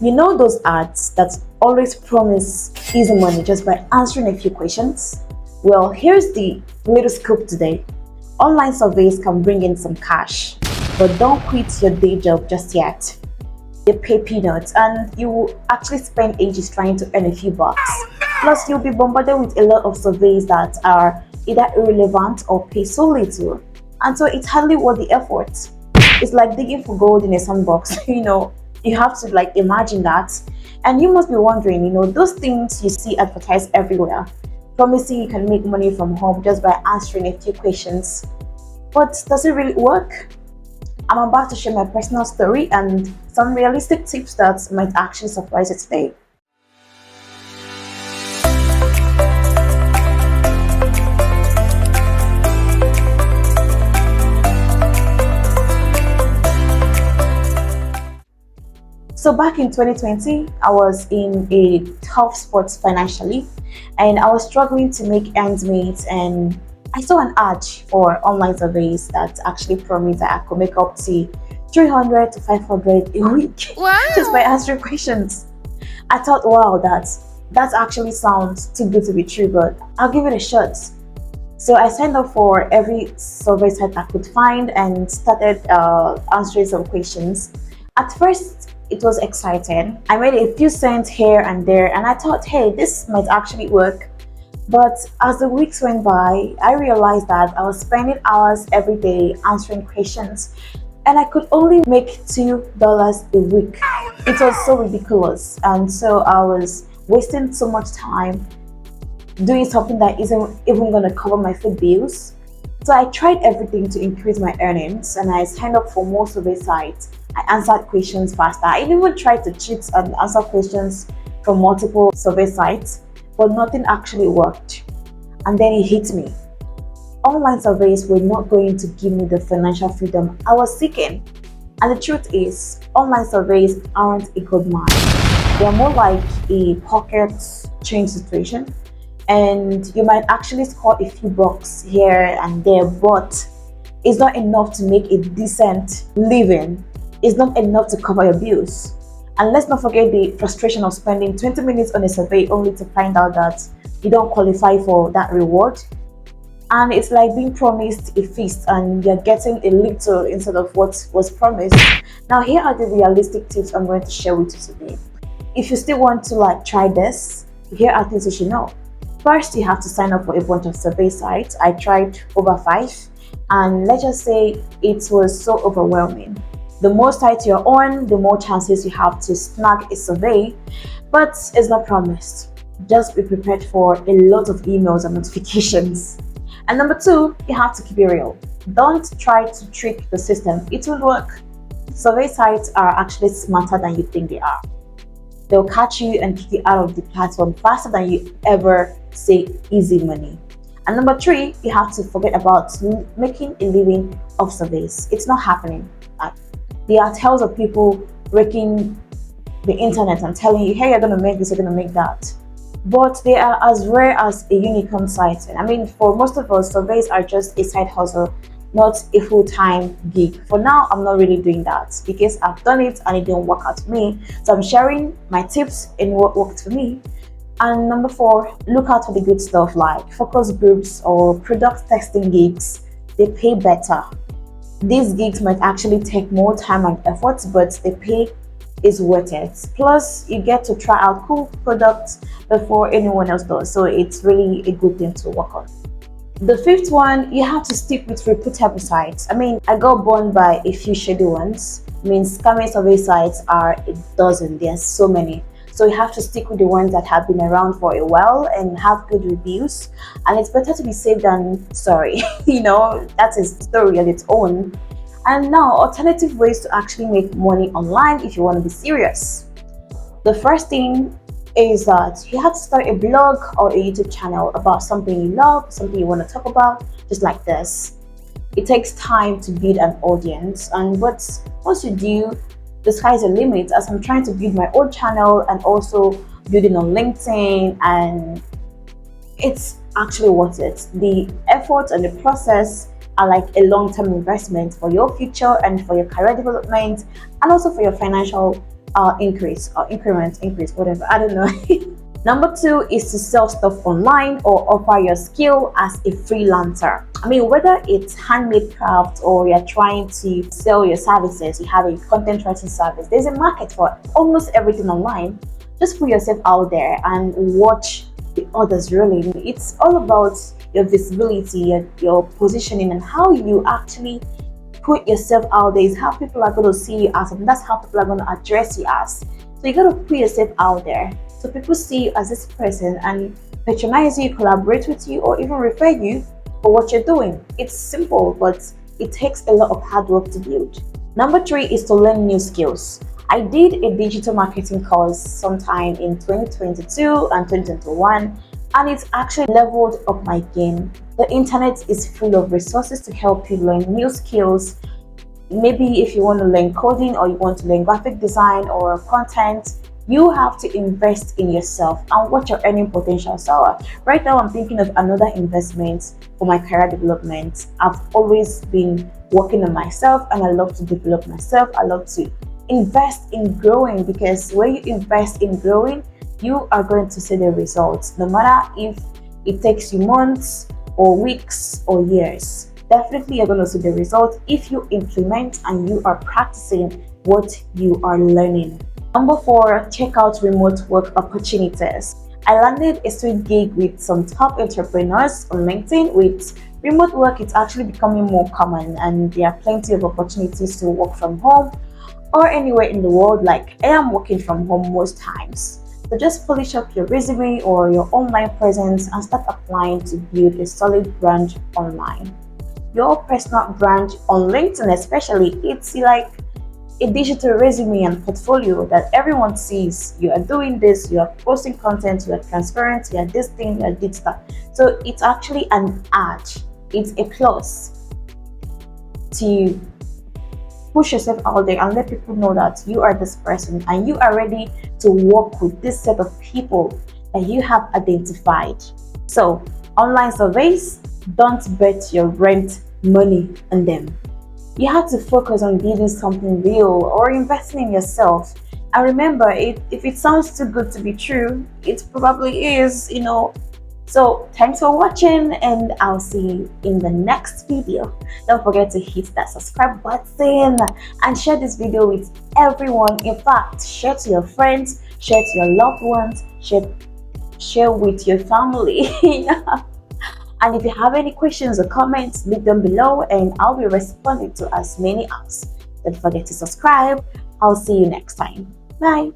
You know those ads that always promise easy money just by answering a few questions? Well, here's the little scoop today. Online surveys can bring in some cash, but don't quit your day job just yet. They pay peanuts and you will actually spend ages trying to earn a few bucks. Plus, you'll be bombarded with a lot of surveys that are either irrelevant or pay so little. And so it's hardly worth the effort. It's like digging for gold in a sandbox. You have to like imagine that. And you must be wondering, those things you see advertised everywhere, promising you can make money from home just by answering a few questions. But does it really work? I'm about to share my personal story and some realistic tips that might actually surprise you today. So back in 2020, I was in a tough spot financially and I was struggling to make ends meet, and I saw an ad for online surveys that actually promised that I could make up to 300 to 500 a week. Wow. Just by answering questions. I thought, wow, that actually sounds too good to be true, but I'll give it a shot. So I signed up for every survey site I could find and started answering some questions. At first, it was exciting. I made a few cents here and there, and I thought, hey, this might actually work. But as the weeks went by, I realized that I was spending hours every day answering questions, and I could only make $2 a week. It was so ridiculous, and so I was wasting so much time doing something that isn't even going to cover my food bills. So I tried everything to increase my earnings, and I signed up for more survey sites. I answered questions faster. I even tried to cheat and answer questions from multiple survey sites, but nothing actually worked. And then it hit me. Online surveys were not going to give me the financial freedom I was seeking. And the truth is, online surveys aren't a good match. They're more like a pocket change situation. And you might actually score a few bucks here and there, but it's not enough to make a decent living. It's not enough to cover your bills. And let's not forget the frustration of spending 20 minutes on a survey only to find out that you don't qualify for that reward. And it's like being promised a feast and you're getting a little instead of what was promised. Now, here are the realistic tips I'm going to share with you today. If you still want to try this, here are things you should know. First, you have to sign up for a bunch of survey sites. I tried over 5, and let's just say it was so overwhelming. The more sites you're on, the more chances you have to snag a survey, but it's not promised. Just be prepared for a lot of emails and notifications. And number 2, you have to keep it real. Don't try to trick the system. It will work. Survey sites are actually smarter than you think they are. They'll catch you and kick you out of the platform faster than you ever say easy money. And number 3, you have to forget about making a living off surveys. It's not happening. There are tales of people breaking the internet and telling you, hey, you're going to make this, you're going to make that. But they are as rare as a unicorn site. I mean, for most of us, surveys are just a side hustle, not a full-time gig. For now, I'm not really doing that because I've done it and it didn't work out for me. So I'm sharing my tips in what worked for me. And number 4, look out for the good stuff like focus groups or product testing gigs. They pay better. These gigs might actually take more time and effort, but the pay is worth it. Plus, you get to try out cool products before anyone else does. So it's really a good thing to work on. The 5th one, you have to stick with reputable sites. I mean, I got burned by a few shady ones. I mean, scamming survey sites are a dozen. There's so many. So you have to stick with the ones that have been around for a while and have good reviews. And it's better to be safe than sorry. That is a story on its own. And now, alternative ways to actually make money online if you want to be serious. The first thing is that you have to start a blog or a YouTube channel about something you love, something you want to talk about, just like this. It takes time to build an audience, and once you do, the sky's the limit, as I'm trying to build my own channel and also building on LinkedIn, and it's actually worth it. The effort and the process are like a long-term investment for your future and for your career development and also for your financial increase or increase, whatever. I don't know. Number two is to sell stuff online or offer your skill as a freelancer. I mean, whether it's handmade craft or you're trying to sell your services, you have a content writing service, there's a market for almost everything online. Just put yourself out there and watch the others rolling. It's all about your visibility, your positioning, and how you actually put yourself out there is how people are going to see you as, and that's how people are going to address you as. So you got to put yourself out there so people see you as this person and patronize you, collaborate with you, or even refer you for what you're doing. It's simple, but it takes a lot of hard work to build. Number three is to learn new skills. I did a digital marketing course sometime in 2022 and 2021, and it's actually leveled up my game. The internet is full of resources to help you learn new skills. Maybe if you want to learn coding or you want to learn graphic design or content, you have to invest in yourself and what your earning potentials are. Right now, I'm thinking of another investment for my career development. I've always been working on myself and I love to develop myself. I love to invest in growing, because when you invest in growing, you are going to see the results, no matter if it takes you months or weeks or years. Definitely you're going to see the results if you implement and you are practicing what you are learning. Number four, check out remote work opportunities. I landed a sweet gig with some top entrepreneurs on LinkedIn. With remote work, it's actually becoming more common and there are plenty of opportunities to work from home or anywhere in the world. Like I am working from home most times. So just polish up your resume or your online presence and start applying to build a solid brand online. Your personal brand on LinkedIn especially, it's like a digital resume and portfolio that everyone sees. You are doing this, you are posting content, you are transparent, you are this thing, you are this stuff. So it's actually an edge. It's a plus to push yourself out there and let people know that you are this person and you are ready to work with this set of people that you have identified. So online surveys, don't bet your rent money on them. You have to focus on building something real or investing in yourself. And remember, if it sounds too good to be true, it probably is, So thanks for watching and I'll see you in the next video. Don't forget to hit that subscribe button and share this video with everyone. In fact, share to your friends, share to your loved ones, share with your family. And if you have any questions or comments, leave them below and I'll be responding to as many as. Don't forget to subscribe. I'll see you next time. Bye.